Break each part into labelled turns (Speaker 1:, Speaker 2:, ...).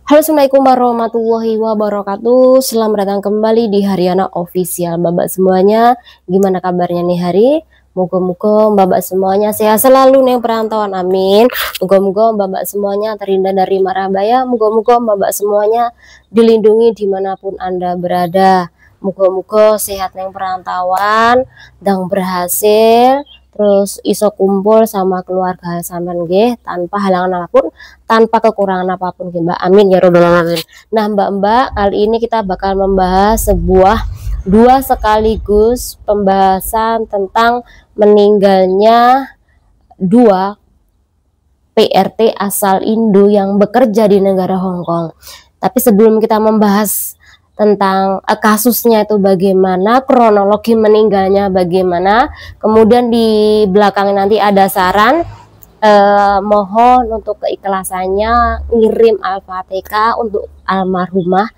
Speaker 1: Halo, Assalamualaikum warahmatullahi wabarakatuh. Selamat datang kembali di Haryana Official. Bapak semuanya, gimana kabarnya nih hari? Moga-moga bapak semuanya sehat selalu nih perantauan, amin. Moga-moga bapak semuanya terhindar dari mara bahaya. Moga-moga bapak semuanya dilindungi dimanapun Anda berada. Moga-moga sehat nih perantauan dan berhasil. Terus iso kumpul sama keluarga sampean nggih tanpa halangan apapun, tanpa kekurangan apapun nggih Mbak. Amin ya robbal alamin. Nah, Mbak-mbak, kali ini kita bakal membahas dua sekaligus pembahasan tentang meninggalnya dua PRT asal Indo yang bekerja di negara Hong Kong. Tapi sebelum kita membahas tentang kasusnya itu bagaimana, kronologi meninggalnya bagaimana, kemudian di belakang nanti ada saran, mohon untuk keikhlasannya ngirim Al-Fatihah untuk almarhumah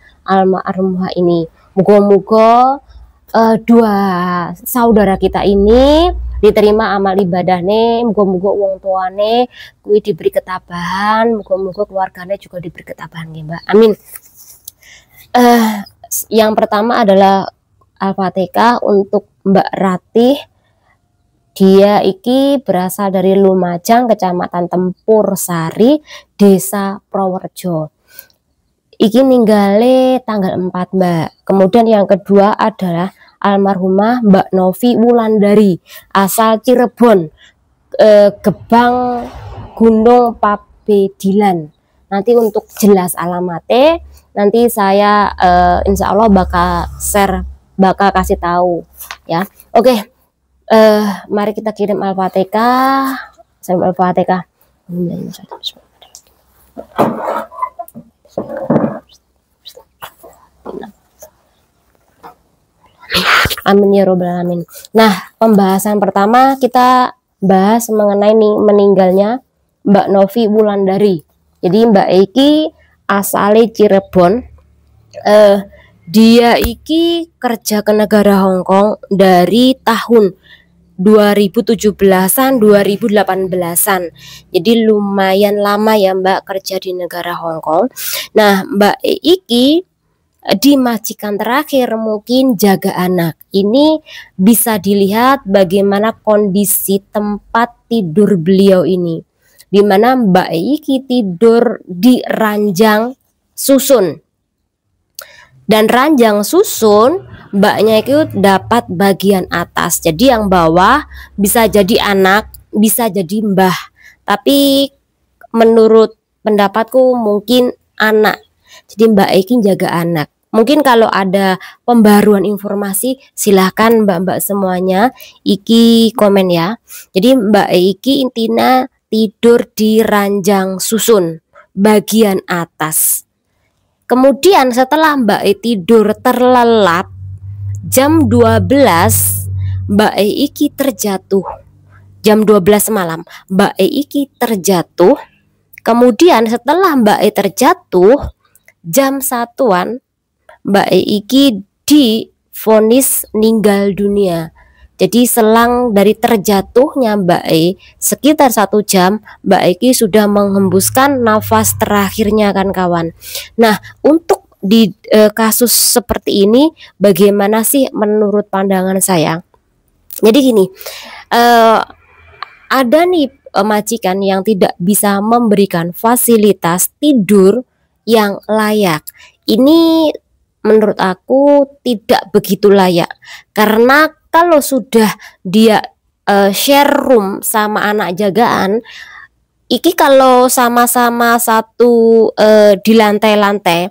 Speaker 1: ini. Moga-moga dua saudara kita ini diterima amal ibadahnya, moga-moga wong tuane kuwi diberi ketabahan, moga-moga keluarganya juga diberi ketabahan ya Mbak. Amin. Yang pertama adalah Al-Fatihah untuk Mbak Ratih. Dia iki berasal dari Lumajang, Kecamatan Tempur Sari, Desa Prowerjo. Iki ninggale tanggal 4 Mbak. Kemudian yang kedua adalah almarhumah Mbak Novi Wulandari, asal Cirebon, Gebang Gunung Pabedilan. Nanti untuk jelas alamatnya nanti saya insya Allah bakal kasih tahu ya. Oke, mari kita kirim Al-Fatihah. Sambil Al-Fatihah. Amin ya robbal alamin. Nah, pembahasan pertama kita bahas mengenai meninggalnya Mbak Novi Wulandari. Jadi Mbak Eki asale Cirebon, dia iki kerja ke negara Hong Kong dari tahun 2017-an 2018-an. Jadi lumayan lama ya Mbak kerja di negara Hong Kong. Nah, Mbak Iki di majikan terakhir mungkin jaga anak. Ini bisa dilihat bagaimana kondisi tempat tidur beliau ini, di mana Mbak Iki tidur di ranjang susun, dan ranjang susun mbaknya itu dapat bagian atas, jadi yang bawah bisa jadi anak, bisa jadi mbah, tapi menurut pendapatku mungkin anak. Jadi Mbak Iki jaga anak. Mungkin kalau ada pembaruan informasi silahkan mbak-mbak semuanya Iki komen ya. Jadi Mbak Iki intinya tidur di ranjang susun bagian atas. Kemudian setelah Mbak E tidur terlelap jam 12, Mbak E Iki terjatuh. Jam 12 malam Mbak E Iki terjatuh. Kemudian setelah Mbak E terjatuh jam 1-an Mbak E Iki divonis meninggal dunia. Jadi selang dari terjatuhnya Mbak E sekitar 1 jam, Mbak Eki sudah menghembuskan nafas terakhirnya kan kawan. Nah, untuk di kasus seperti ini bagaimana sih menurut pandangan saya? Jadi gini, ada nih majikan yang tidak bisa memberikan fasilitas tidur yang layak. Ini menurut aku tidak begitu layak, karena kalau sudah dia share room sama anak jagaan, iki kalau sama-sama satu di lantai-lantai,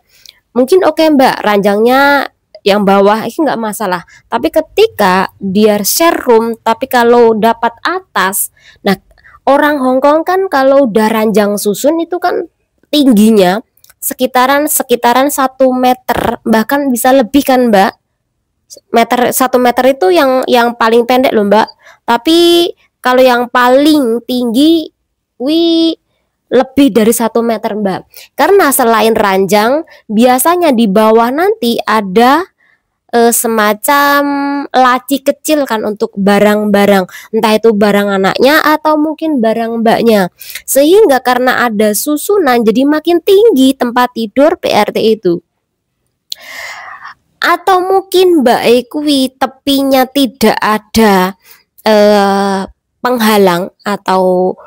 Speaker 1: mungkin oke Mbak, ranjangnya yang bawah ini nggak masalah. Tapi ketika dia share room, tapi kalau dapat atas, nah orang Hong Kong kan kalau udah ranjang susun itu kan tingginya sekitaran 1 meter, bahkan bisa lebih kan Mbak. 1 meter itu yang paling pendek loh Mbak. Tapi kalau yang paling tinggi lebih dari 1 meter Mbak. Karena selain ranjang, biasanya di bawah nanti ada semacam laci kecil kan untuk barang-barang, entah itu barang anaknya atau mungkin barang mbaknya, sehingga karena ada susunan jadi makin tinggi tempat tidur PRT itu. Atau mungkin mbak kuwi tepinya tidak ada penghalang atau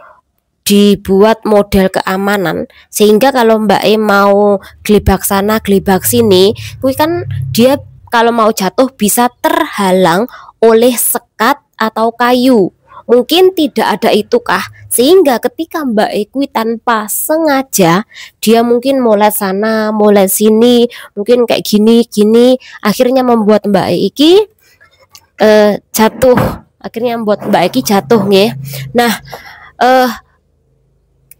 Speaker 1: dibuat model keamanan, sehingga kalau Mbak mau gelibak sana gelibak sini, kuwi kan dia kalau mau jatuh bisa terhalang oleh sekat atau kayu. Mungkin tidak ada itu kah, sehingga ketika Mbak kuwi tanpa sengaja dia mungkin molet sana molet sini, mungkin kayak gini akhirnya membuat Mbak iki jatuh, akhirnya membuat Mbak iki jatuh nggih. Nah,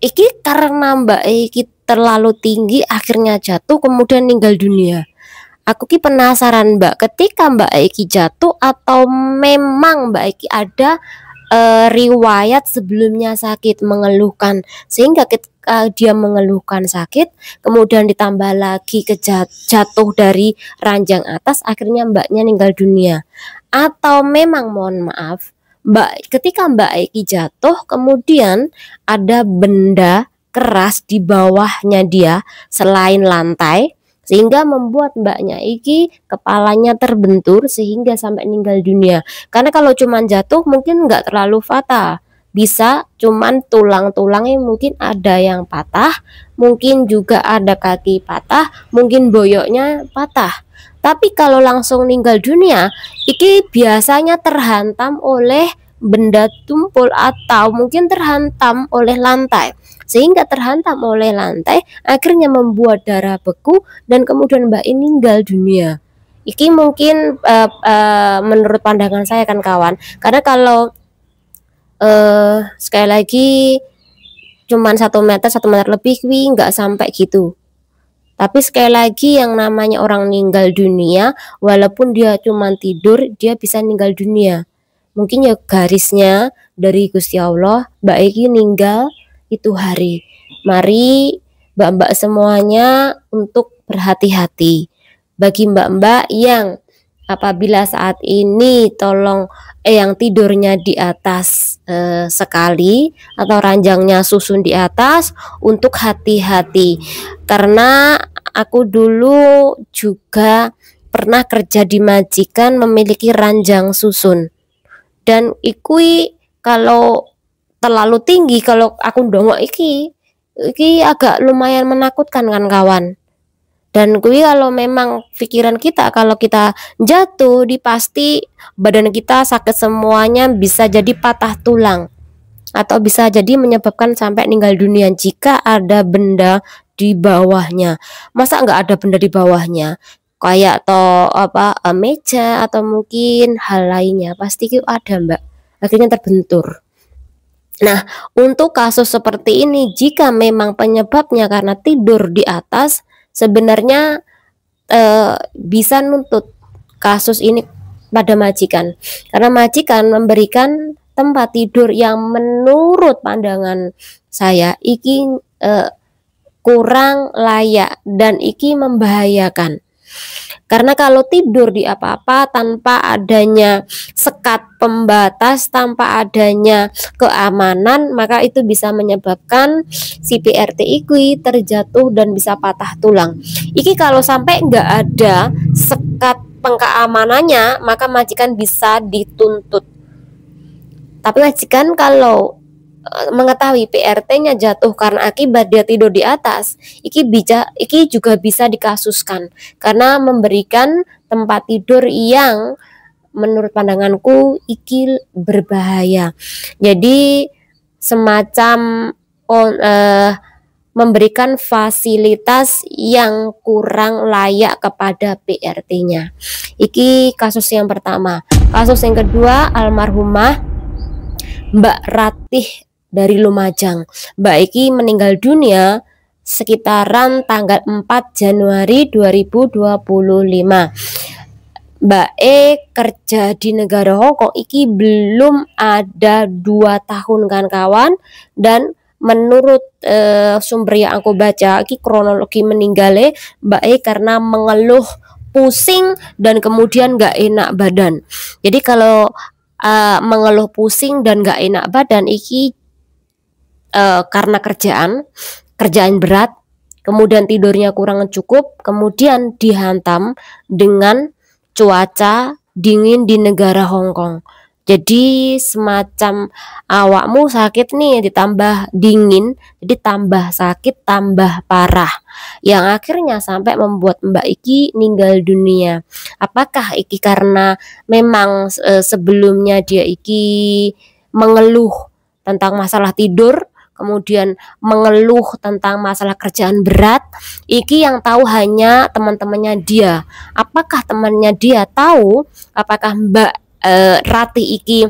Speaker 1: iki karena Mbak iki terlalu tinggi akhirnya jatuh kemudian meninggal dunia. Aku ki penasaran Mbak, ketika Mbak iki jatuh atau memang Mbak iki ada riwayat sebelumnya sakit mengeluhkan, sehingga ketika dia mengeluhkan sakit kemudian ditambah lagi jatuh dari ranjang atas akhirnya mbaknya meninggal dunia, atau memang mohon maaf ketika Mbak Eki jatuh kemudian ada benda keras di bawahnya dia selain lantai, sehingga membuat mbaknya Iki kepalanya terbentur sehingga sampai meninggal dunia. Karena kalau cuman jatuh mungkin nggak terlalu fatal, bisa cuman tulang-tulangnya mungkin ada yang patah, mungkin juga ada kaki patah, mungkin boyoknya patah. Tapi kalau langsung meninggal dunia, iki biasanya terhantam oleh benda tumpul atau mungkin terhantam oleh lantai, sehingga terhantam oleh lantai akhirnya membuat darah beku dan kemudian Mbak ini meninggal dunia. Iki mungkin menurut pandangan saya kan kawan, karena kalau sekali lagi cuman 1 meter lebih nggak sampai gitu. Tapi sekali lagi yang namanya orang meninggal dunia, walaupun dia cuma tidur, dia bisa meninggal dunia. Mungkin ya garisnya dari Gusti Allah, Mbak Eki meninggal itu hari. Mari mbak-mbak semuanya untuk berhati-hati. Bagi mbak-mbak yang apabila saat ini tolong yang tidurnya di atas sekali atau ranjangnya susun di atas, untuk hati-hati, karena aku dulu juga pernah kerja di majikan memiliki ranjang susun, dan ikui kalau terlalu tinggi, kalau aku ndongok iki agak lumayan menakutkan kan kawan. Dan kui kalau memang pikiran kita kalau kita jatuh di pasti badan kita sakit semuanya, bisa jadi patah tulang atau bisa jadi menyebabkan sampai meninggal dunia jika ada benda di bawahnya. Masa nggak ada benda di bawahnya, kayak meja atau mungkin hal lainnya, pasti ada Mbak, akhirnya terbentur. Nah, untuk kasus seperti ini jika memang penyebabnya karena tidur di atas, sebenarnya bisa nuntut kasus ini pada majikan, karena majikan memberikan tempat tidur yang menurut pandangan saya iki kurang layak dan iki membahayakan. Karena kalau tidur di apa-apa tanpa adanya sekat pembatas, tanpa adanya keamanan, maka itu bisa menyebabkan si PRT iki terjatuh dan bisa patah tulang. Iki kalau sampai nggak ada sekat pengkeamanannya, maka majikan bisa dituntut. Tapi majikan kalau mengetahui PRT-nya jatuh karena akibat dia tidur di atas, iki juga bisa dikasuskan karena memberikan tempat tidur yang menurut pandanganku iki berbahaya. Jadi semacam memberikan fasilitas yang kurang layak kepada PRT-nya. Iki kasus yang pertama. Kasus yang kedua, almarhumah Mbak Ratih dari Lumajang. Mbak Iki meninggal dunia sekitaran tanggal 4 Januari 2025. Mbak kerja di negara Hongkong iki belum ada 2 tahun kan kawan, dan menurut sumber yang aku baca iki kronologi meninggalnya Mbak karena mengeluh pusing dan kemudian nggak enak badan. Jadi kalau mengeluh pusing dan nggak enak badan iki karena kerjaan berat, kemudian tidurnya kurang cukup, kemudian dihantam dengan cuaca dingin di negara Hong Kong. Jadi semacam awakmu sakit nih ditambah dingin, jadi tambah sakit tambah parah, yang akhirnya sampai membuat Mbak Iki meninggal dunia. Apakah Iki karena memang sebelumnya dia Iki mengeluh tentang masalah tidur, kemudian mengeluh tentang masalah kerjaan berat, Iki yang tahu hanya teman-temannya dia. Apakah temannya dia tahu apakah Mbak Rati Iki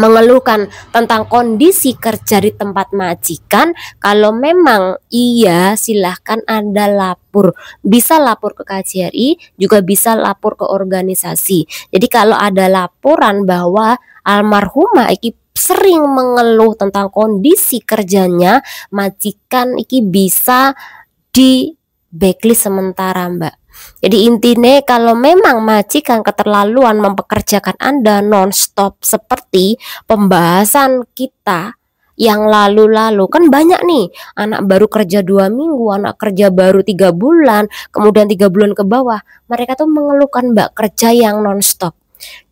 Speaker 1: mengeluhkan tentang kondisi kerja di tempat majikan? Kalau memang iya, silahkan Anda lapor. Bisa lapor ke KJRI, juga bisa lapor ke organisasi. Jadi kalau ada laporan bahwa almarhumah Iki sering mengeluh tentang kondisi kerjanya, majikan Iki bisa di backlist sementara, Mbak. Jadi intinya kalau memang majikan keterlaluan mempekerjakan Anda non-stop seperti pembahasan kita yang lalu-lalu, kan banyak nih anak baru kerja 2 minggu, anak kerja baru 3 bulan, kemudian 3 bulan ke bawah, mereka tuh mengeluhkan Mbak kerja yang non-stop.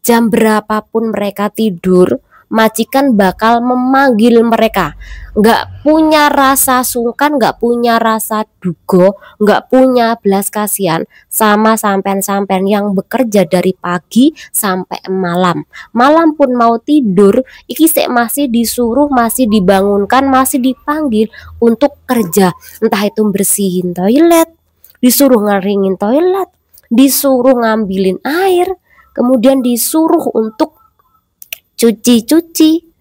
Speaker 1: Jam berapapun mereka tidur, majikan bakal memanggil mereka. Nggak punya rasa sungkan, nggak punya rasa duga, nggak punya belas kasihan sama sampean-sampean yang bekerja dari pagi sampai malam. Malam pun mau tidur, iki masih disuruh, masih dibangunkan, masih dipanggil untuk kerja. Entah itu bersihin toilet, disuruh ngeringin toilet, disuruh ngambilin air, kemudian disuruh untuk cuci-cuci.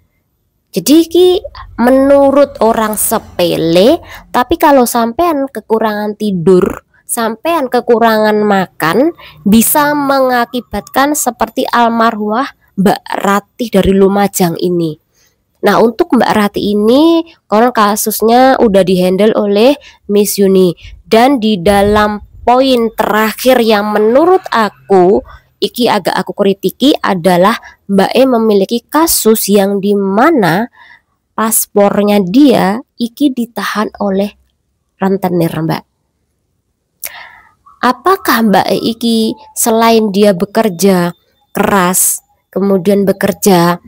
Speaker 1: Jadi ki menurut orang sepele, tapi kalau sampean kekurangan tidur, sampean kekurangan makan, bisa mengakibatkan seperti almarhumah Mbak Rati dari Lumajang ini. Nah, untuk Mbak Rati ini konon kasusnya udah dihandle oleh Miss Yuni, dan di dalam poin terakhir yang menurut aku iki agak aku kritiki adalah Mbak E memiliki kasus yang dimana paspornya dia iki ditahan oleh rentenir, Mbak. Apakah Mbak E iki selain dia bekerja keras, kemudian bekerja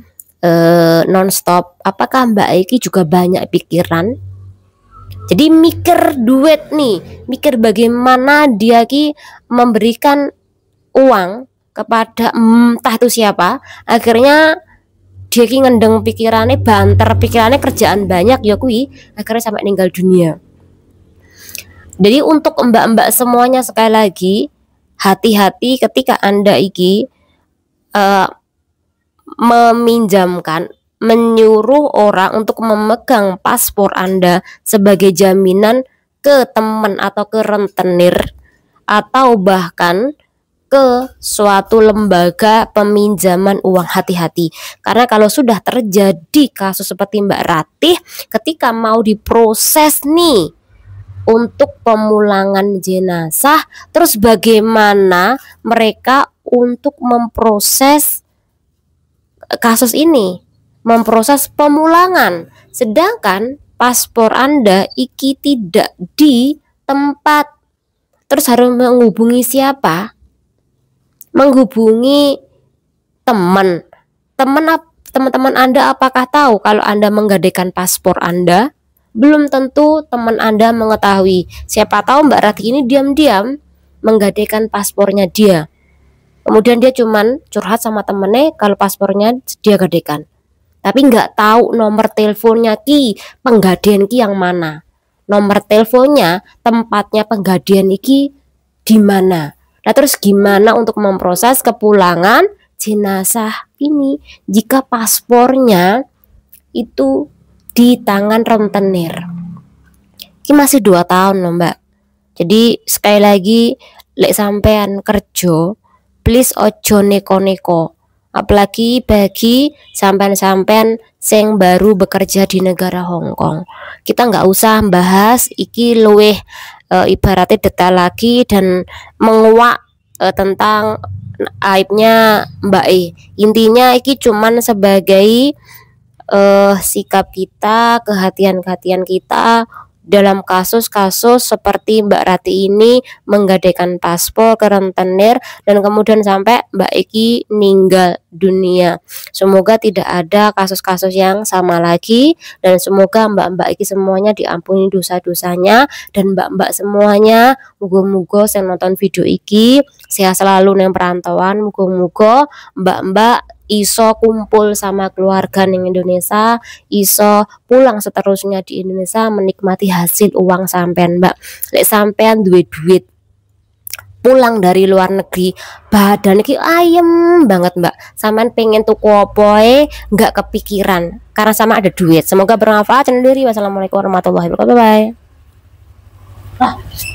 Speaker 1: non-stop, apakah Mbak E iki juga banyak pikiran? Jadi mikir duit nih, mikir bagaimana dia ki memberikan uang kepada entah itu siapa, akhirnya dia ki ngendeng pikirannya, banter pikirannya, kerjaan banyak ya kui, akhirnya sampai meninggal dunia. Jadi untuk mbak-mbak semuanya sekali lagi, hati-hati ketika Anda iki meminjamkan, menyuruh orang untuk memegang paspor Anda sebagai jaminan ke teman atau ke rentenir, atau bahkan ke suatu lembaga peminjaman uang. Hati-hati, karena kalau sudah terjadi kasus seperti Mbak Ratih, ketika mau diproses nih untuk pemulangan jenazah, terus bagaimana mereka untuk memproses kasus ini, memproses pemulangan, sedangkan paspor Anda iki tidak di tempat, terus harus menghubungi siapa? Menghubungi teman-teman Anda. Apakah tahu kalau Anda menggadaikan paspor Anda? Belum tentu teman Anda mengetahui. Siapa tahu Mbak Rati ini diam-diam menggadaikan paspornya dia, kemudian dia cuman curhat sama temennya kalau paspornya dia gadaikan, tapi nggak tahu nomor teleponnya ki penggadaian ki yang mana, nomor teleponnya, tempatnya penggadaian iki di mana. Nah, terus gimana untuk memproses kepulangan jenazah ini jika paspornya itu di tangan rentenir? Ini masih 2 tahun loh, Mbak. Jadi sekali lagi, lek sampean kerja, please ojo neko-neko. Apalagi bagi sampean-sampean sing baru bekerja di negara Hong Kong. Kita nggak usah bahas iki luweh ibaratnya detail lagi dan menguak tentang aibnya Mbak E. Intinya iki cuman sebagai sikap kita, kehatian-kehatian kita dalam kasus-kasus seperti Mbak Rati ini menggadaikan paspor ke rentenir dan kemudian sampai Mbak Eki meninggal dunia. Semoga tidak ada kasus-kasus yang sama lagi dan semoga Mbak-Mbak Eki semuanya diampuni dosa-dosanya dan Mbak-Mbak semuanya muga-muga saya nonton video iki sehat selalu nang perantauan, muga-muga Mbak-Mbak iso kumpul sama keluarga di Indonesia, iso pulang seterusnya di Indonesia menikmati hasil uang sampean Mbak. Lek sampean duwe duit pulang dari luar negeri badan iki ayem banget Mbak, sampean pengen tuku opoe nggak kepikiran karena sama ada duit. Semoga bermanfaat sendiri. Wassalamualaikum warahmatullahi wabarakatuh. Bye.